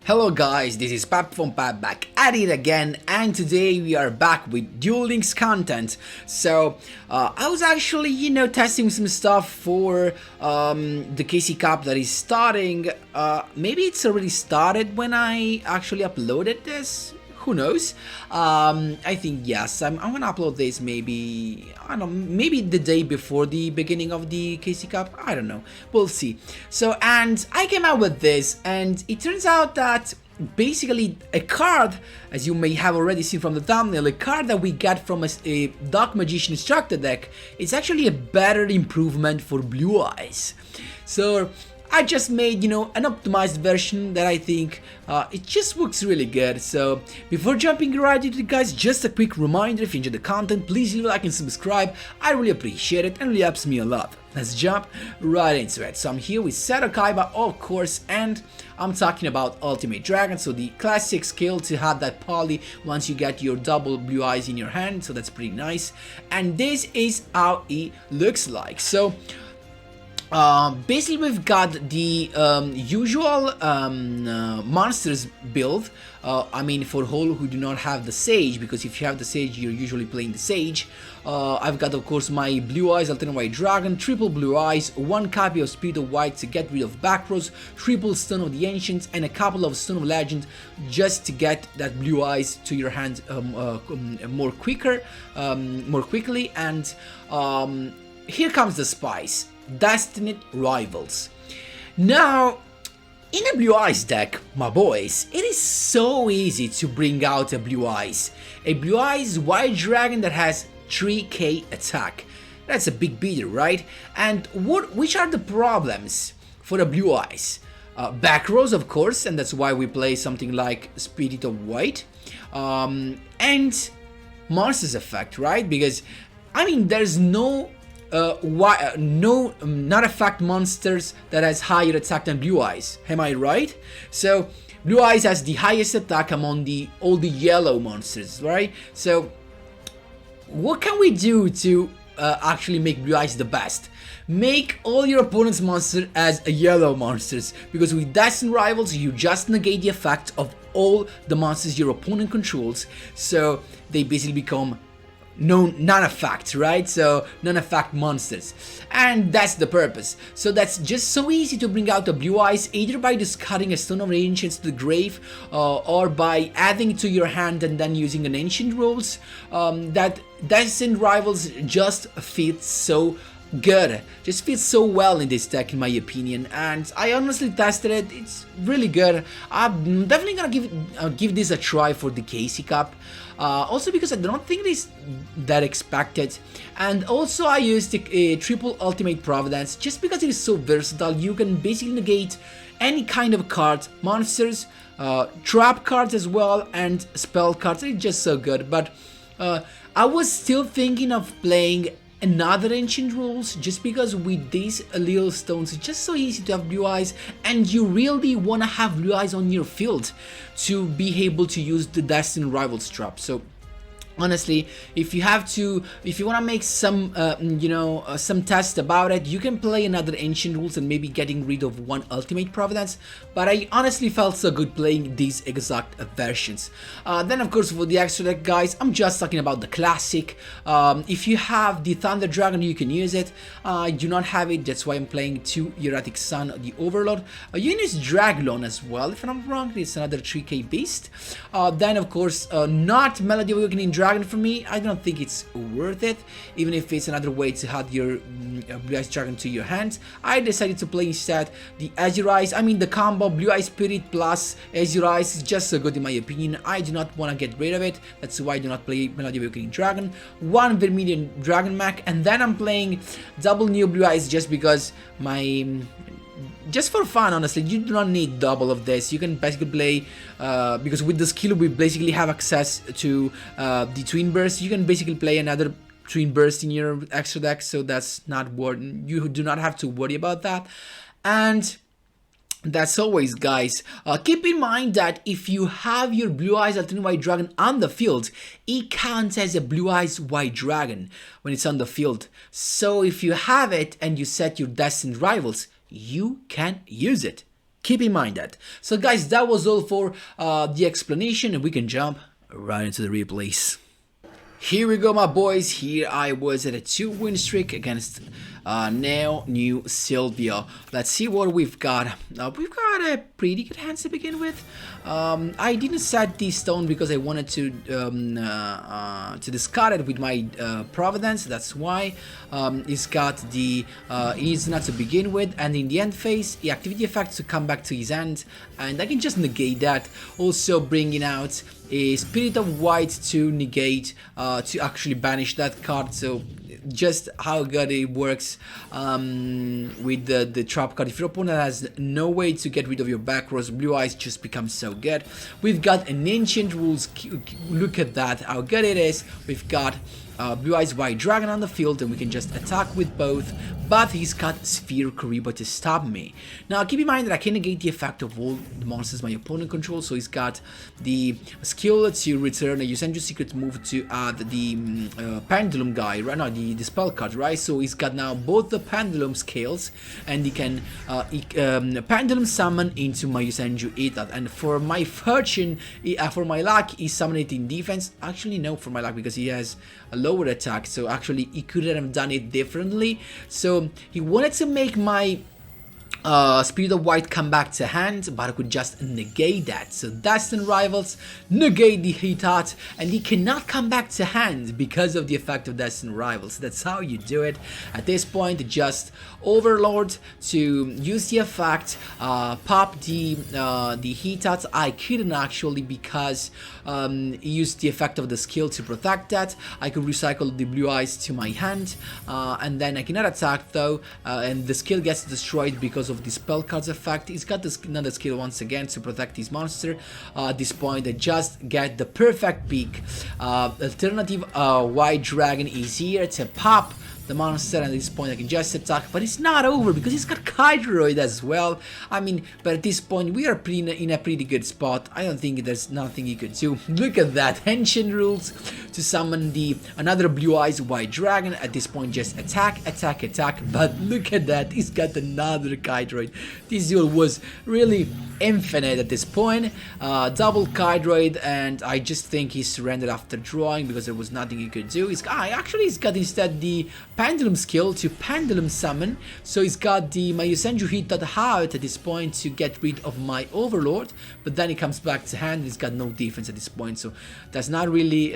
Hello guys, this is Pap from Pap back at it again, and today we are back with Duel Links content. So I was actually, testing some stuff for the KC Cup that is starting. Maybe it's already started when I actually uploaded this. Who knows? I think yes. I'm gonna upload this maybe, I don't know, maybe the day before the beginning of the KC Cup. I don't know. We'll see. So, and I came out with this, and it turns out that basically a card, as you may have already seen from the thumbnail, a card that we got from a Dark Magician Instructor deck is actually a better improvement for Blue Eyes. So I just made, an optimized version that I think it just works really good. So before jumping right into it, guys, just a quick reminder: if you enjoyed the content, please leave a like and subscribe. I really appreciate it and really helps me a lot. Let's jump right into it. So I'm here with Seto Kaiba, of course, and I'm talking about Ultimate Dragon. So the classic skill to have that poly once you get your double Blue Eyes in your hand. So that's pretty nice. And this is how it looks like. So basically we've got the usual monsters build. I mean, for all who do not have the Sage, because if you have the Sage, you're usually playing the Sage. I've got, of course, my Blue Eyes Alternate White Dragon, triple Blue Eyes, one copy of Spirit of White to get rid of back rows, triple Stone of the Ancients, and a couple of Stone of Legend just to get that Blue Eyes to your hand more quickly. And here comes the spice: Destined Rivals. Now, in a Blue Eyes deck, my boys, it is so easy to bring out a Blue Eyes. A Blue Eyes White Dragon that has 3k attack. That's a big beater, right? And which are the problems for a Blue Eyes? Back rows, of course, and that's why we play something like Spirit of White. And Monsters Effect, right? Because, I mean, there's not effect monsters that has higher attack than Blue Eyes. Am I right? So Blue Eyes has the highest attack among all the yellow monsters, right? So what can we do to actually make Blue Eyes the best? Make all your opponent's monster as a yellow monsters, because with Destined Rivals you just negate the effect of all the monsters your opponent controls, so they basically become non-effect, right? So non-effect monsters, and that's the purpose. So that's just so easy to bring out the Blue Eyes, either by discarding a Stone of Ancients to the grave, or by adding it to your hand and then using an Ancient Rules. That Destined Rivals just fits so good, just fits so well in this deck, in my opinion, and I honestly tested it. It's really good. I'm definitely gonna give this a try for the KC Cup. Also because I don't think it is that expected, and also I used a triple Ultimate Providence just because it is so versatile. You can basically negate any kind of card, monsters, trap cards as well, and spell cards. It's just so good. But I was still thinking of playing another Ancient Rules, just because with these little stones it's just so easy to have Blue Eyes, and you really want to have Blue Eyes on your field to be able to use the Destined Rivals trap. So honestly, if you want to make some some test about it, you can play another Ancient Rules and maybe getting rid of one Ultimate Providence, but I honestly felt so good playing these exact versions. Then of course for the extra deck, guys, I'm just talking about the classic. If you have the Thunder Dragon, you can use it. I do not have it, that's why I'm playing 2 Erratic Sun, the Overlord. You can use Draglon as well, if I'm not wrong. It's another 3k beast. Then of course not Melody of Awakening Dragon for me. I don't think it's worth it, even if it's another way to add your Blue Eyes Dragon to your hand. I decided to play instead the Azure Eyes. I mean, the combo Blue Eyes Spirit plus Azure Eyes is just so good in my opinion. I do not want to get rid of it. That's why I do not play Melody of Awakening Dragon. One Vermilion Dragon Mech, and then I'm playing double Neo Blue Eyes just because just for fun. Honestly, you do not need double of this. You can basically play, because with the skill we basically have access to the Twin Burst. You can basically play another Twin Burst in your extra deck, so that's not you do not have to worry about that. And that's always, guys, keep in mind that if you have your Blue Eyes Alternate White Dragon on the field, it counts as a Blue Eyes White Dragon when it's on the field. So if you have it and you set your Destined Rivals, you can use it. Keep in mind that. So guys, that was all for the explanation, and we can jump right into the replays. Here we go, my boys. Here I was at a 2-win streak against now new Sylvia. Let's see what we've got. We've got a pretty good hand to begin with. I didn't set the stone because I wanted to discard it with my Providence. That's why he's got the Easy Nut to begin with, and in the end phase, he activate the effect to come back to his hand, and I can just negate that. Also bringing out a Spirit of White to negate, to actually banish that card. So just how good it works with the trap card. If your opponent has no way to get rid of your back rows, Blue Eyes just becomes so good. We've got an Ancient Rules. Look at that, how good it is. We've got Blue Eyes White Dragon on the field, and we can just attack with both, but he's got Sphere Kariba to stop me. Now keep in mind that I can negate the effect of all the monsters my opponent controls, so he's got the skill to return a Yosenju secret move to add the Pendulum guy, right now the spell card, right? So he's got now both the Pendulum scales, and he can Pendulum summon into my Yosenju Etat, and for my fortune, for my luck, he summoned it in defense. Actually no, for my luck, because he has a lower attack, so actually he couldn't have done it differently. So he wanted to make my Spirit of White come back to hand, but I could just negate that. So Destined Rivals, negate the Hitat, and he cannot come back to hand because of the effect of Destined Rivals. That's how you do it. At this point, just Overlord to use the effect, pop the Hitat. I couldn't actually, because he used the effect of the skill to protect that. I could recycle the Blue Eyes to my hand, and then I cannot attack though, and the skill gets destroyed because of the spell card's effect. He's got another skill once again to protect his monster. At this point, I just get the perfect pick. Alternative White Dragon is here to pop the monster, and at this point I can just attack, but it's not over because he's got Hydroid as well. I mean, but at this point we are in a pretty good spot. I don't think there's nothing he could do. Look at that, Ancient Rules to summon another Blue Eyes White Dragon. At this point, just attack, attack, attack. But look at that, he's got another Hydroid. This duel was really infinite at this point. Double Hydroid, and I just think he surrendered after drawing because there was nothing he could do. He's got instead the Pendulum skill to Pendulum summon, so he's got my Yosenju Hitat out at this point to get rid of my Overlord, but then he comes back to hand and he's got no defense at this point, so that's not really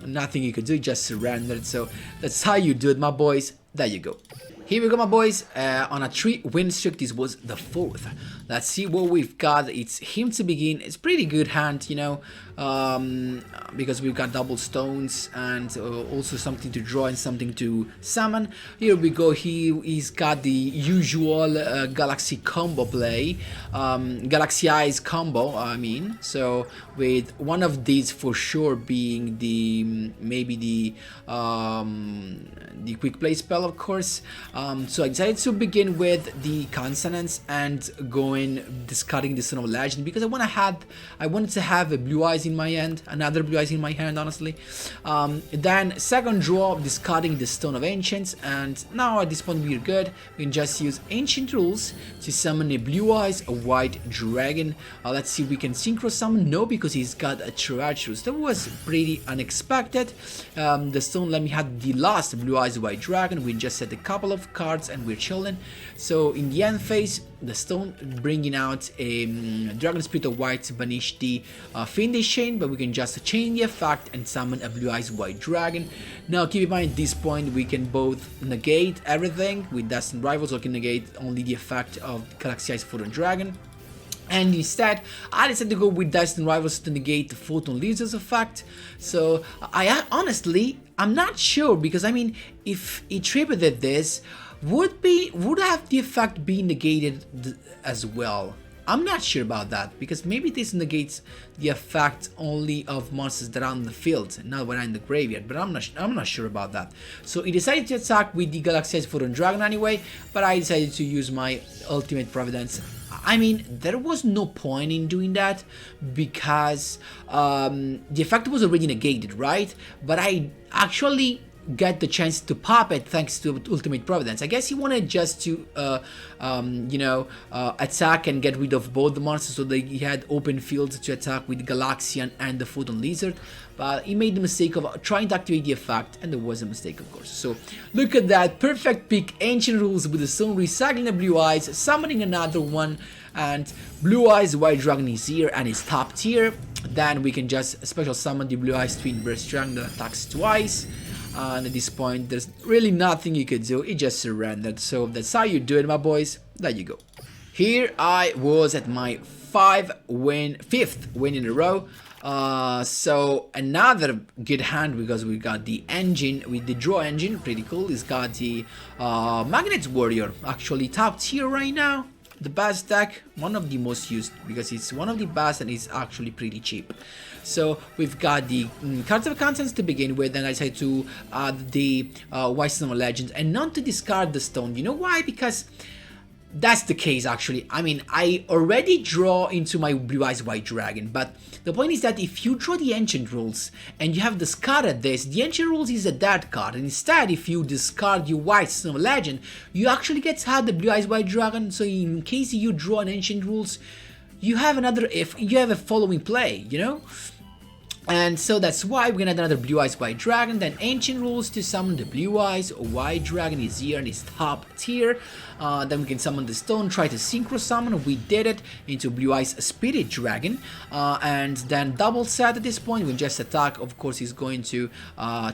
nothing you could do, just surrendered. So that's how you do it, my boys. There you go. Here we go, my boys, on a 3-win streak. This was the 4th. Let's see what we've got. It's him to begin. It's pretty good hand, you know, because we've got double stones and also something to draw and something to summon. Here we go. He's got the usual Galaxy combo play, Galaxy Eyes combo, I mean. So with one of these for sure being maybe the quick play spell, of course. So I decided to begin with the consonants and discarding the Son of Legend because I wanted to have a Blue Eyes in my hand, another Blue Eyes in my hand, honestly. Then second draw, discarding the Stone of Ancients, and now at this point we're good. We can just use Ancient Rules to summon a Blue Eyes, a White Dragon. Let's see if we can Synchro Summon. No, because he's got a Treacherous. That was pretty unexpected. The Stone let me have the last Blue Eyes, White Dragon. We just set a couple of cards and we're chilling. So in the end phase, the Stone bringing out a Dragon Spirit of White to banish the Fiendish Chain, but we can just chain the effect and summon a Blue Eyes White Dragon. Now keep in mind at this point we can both negate everything with Destined Rivals, or can negate only the effect of Galaxy Eyes Photon Dragon. And instead, I decided to go with Destined Rivals to negate the Photon Lizard's effect. So I'm not sure, because I mean, if he tributed this, would have the effect be negated as well? I'm not sure about that, because maybe this negates the effect only of monsters that are on the field, not when I'm in the graveyard, but I'm not sure about that. So he decided to attack with the Galaxy Eyes Photon Dragon anyway, but I decided to use my Ultimate Providence. I mean, there was no point in doing that, because the effect was already negated, right? But I actually get the chance to pop it thanks to Ultimate Providence. I guess he wanted just to, attack and get rid of both the monsters, so that he had open fields to attack with Galaxian and the Photon Lizard. But he made the mistake of trying to activate the effect, and there was a mistake, of course. So look at that, perfect pick, Ancient Rules with the Stone, recycling the Blue Eyes, summoning another one, and Blue Eyes White Dragon is here and is top tier. Then we can just special summon the Blue Eyes Twin Burst Dragon that attacks twice. And at this point, there's really nothing you could do, it just surrendered. So that's how you do it, my boys. There you go. Here I was at my fifth win in a row. So another good hand, because we got the engine with the draw engine, pretty cool. It's got the Magnet Warrior, actually top tier right now. The best deck, one of the most used, because it's one of the best and it's actually pretty cheap. So we've got the cards of contents to begin with, and I decided to add the White Stone of Legends and not to discard the stone. You know why? Because that's the case, actually. I mean, I already draw into my Blue Eyes White Dragon, but the point is that if you draw the Ancient Rules and you have discarded this, the Ancient Rules is a dead card, and instead if you discard your White Stone of Legend, you actually get to have the Blue Eyes White Dragon. So in case you draw an Ancient Rules, you have another, if you have a following play, you know? And so that's why we're gonna add another Blue Eyes White Dragon, then Ancient Rules to summon the Blue Eyes White Dragon is here and is top tier. Then we can summon the stone, try to synchro summon, we did it, into Blue Eyes Spirit Dragon. And then double set at this point, we just attack, of course he's going to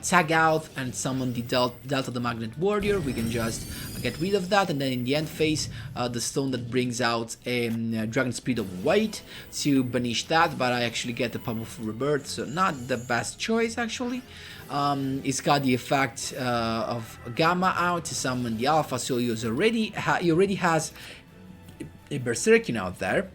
tag out and summon the Delta the Magnet Warrior. We can just get rid of that, and then in the end phase, the stone that brings out a Dragon Spirit of White to banish that, but I actually get the Powerful Rebirth, so not the best choice actually. It's got the effect of Gamma out to summon the Alpha, so he already has a Berserking out there.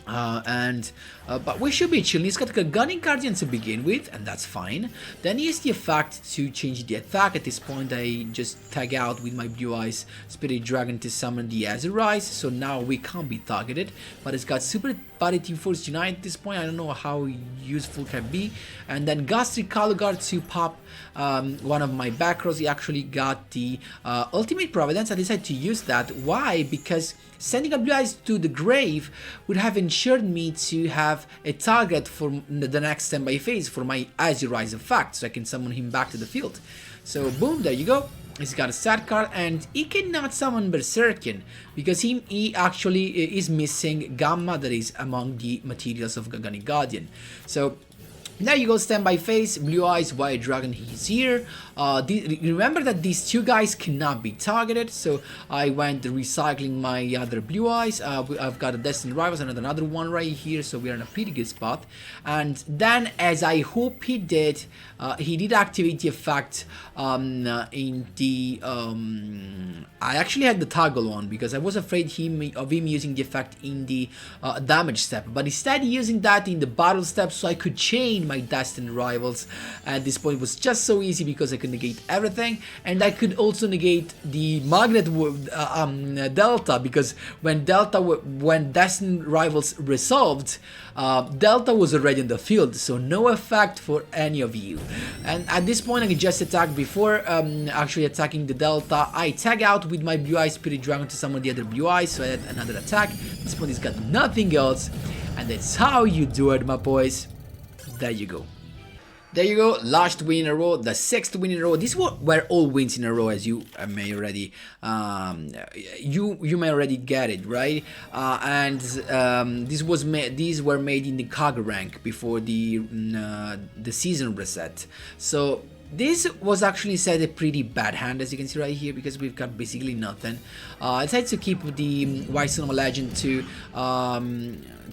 But we should be chilling. He's got a Gunning Guardian to begin with, and that's fine. Then he has the effect to change the attack. At this point, I just tag out with my Blue Eyes Spirit Dragon to summon the Azurize, so now we can't be targeted. But it's got Super Body Team Force Unite at this point. I don't know how useful it can be. And then Gastric Calugar to pop one of my back rows. He actually got the Ultimate Providence. I decided to use that. Why? Because sending a Blue Eyes to the grave would have ensured me to have a target for the next standby phase for my Azurize effect, so I can summon him back to the field. So boom, there you go. He's got a sad card, and he cannot summon Berserkian because he actually is missing Gamma, that is among the materials of Gunning Guardian. So there you go, standby phase, Blue Eyes White Dragon, he's here. Remember that these two guys cannot be targeted, so I went recycling my other Blue Eyes. I've got a Destined Rivals and another one right here, so we're in a pretty good spot. And then, as I hope he did activate the effect in the... I actually had the toggle on because I was afraid of him using the effect in the damage step, but instead using that in the battle step, so I could chain my Destined Rivals. At this point it was just so easy because I could negate everything, and I could also negate the Magnet Delta, because when Destined Rivals resolved, Delta was already in the field, so no effect for any of you. And at this point I can just attack. Before actually attacking the Delta, I tag out with my Blue Eyes Spirit Dragon to summon the other Blue Eyes, so I had another attack. At this point he's got nothing else, and that's how you do it, my boys. There you go. There you go, last win in a row, the 6th win in a row. These were all wins in a row, as you may already you may already get it, right? These were made in the Kaga rank before the season reset. So this was actually set a pretty bad hand, as you can see right here, because we've got basically nothing. I decided to keep the White Stone of Legend to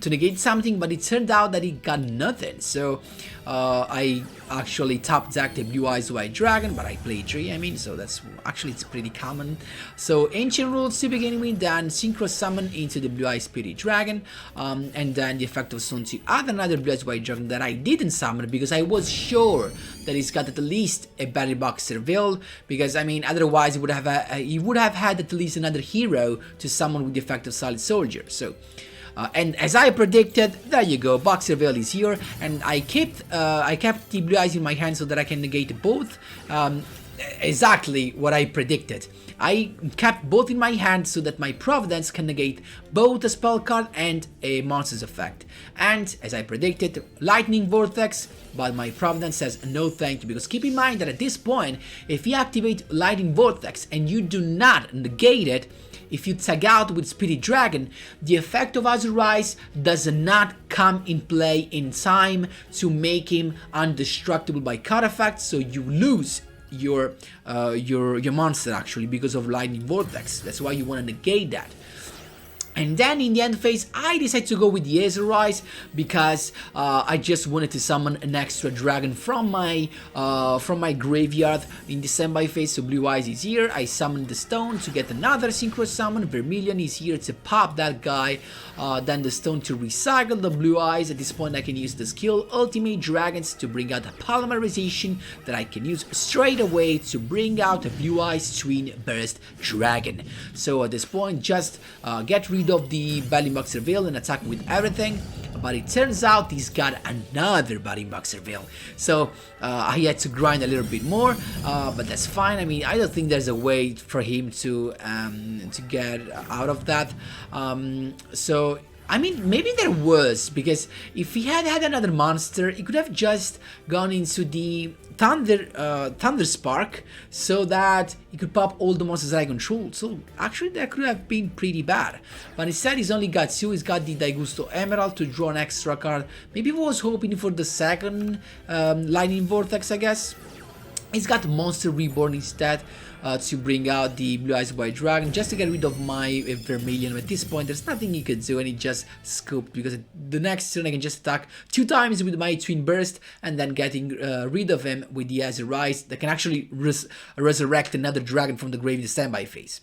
negate something, but it turned out that it got nothing. So I actually top decked a Blue Eyes White Dragon, but I played 3, I mean, so that's actually, it's pretty common. So Ancient Rules to begin with, then Synchro Summon into the Blue Eyes Spirit Dragon, and then the effect of Stone to add another Blue Eyes White Dragon that I didn't summon because I was sure that he's got at least a Battle Box Servile, because I mean otherwise he would have had at least another hero to summon with the effect of Solid Soldier. So And as I predicted, there you go, Boxer Veil is here, and I kept the Blue Eyes in my hand so that I can negate both. Exactly what I predicted. I kept both in my hand so that my Providence can negate both a spell card and a monster's effect. And as I predicted, Lightning Vortex, but my Providence says no thank you, because keep in mind that at this point, if you activate Lightning Vortex and you do not negate it, if you tag out with Spirit Dragon, the effect of Azure Rise does not come in play in time to make him undestructible by card effects, so you lose your monster actually because of Lightning Vortex. That's why you want to negate that. And then in the end phase, I decided to go with the Azure Rise because I just wanted to summon an extra dragon from my graveyard in the standby phase. So Blue Eyes is here. I summoned the stone to get another synchro summon. Vermilion is here to pop that guy. Then the stone to recycle the Blue Eyes. At this point, I can use the skill Ultimate Dragons to bring out a polymerization that I can use straight away to bring out a Blue Eyes Twin Burst Dragon. So at this point, just get rid of the Battlin Boxer Veil and attack with everything, but it turns out he's got another Battlin Boxer Veil, so I had to grind a little bit more, but that's fine. I mean, I don't think there's a way for him to get out of that, so I mean, maybe there was, because if he had another monster, he could have just gone into the Thunder Spark so that he could pop all the monsters that I control. So actually that could have been pretty bad. But instead he's only got two. He's got the Daigusto Emerald to draw an extra card. Maybe he was hoping for the second Lightning Vortex, I guess. He's got Monster Reborn instead to bring out the Blue Eyes White Dragon, just to get rid of my Vermilion. At this point, there's nothing he could do, and he just scooped, because the next turn I can just attack 2 times with my Twin Burst, and then getting rid of him with the Azure Rise that can actually resurrect another dragon from the grave in the standby phase.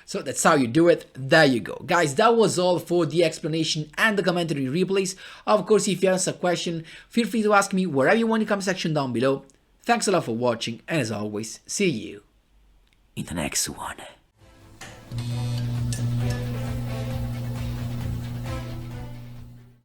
So that's how you do it. There you go. Guys, that was all for the explanation and the commentary replays. Of course, if you have a question, feel free to ask me wherever you want in the comment section down below. Thanks a lot for watching, and as always, see you in the next one.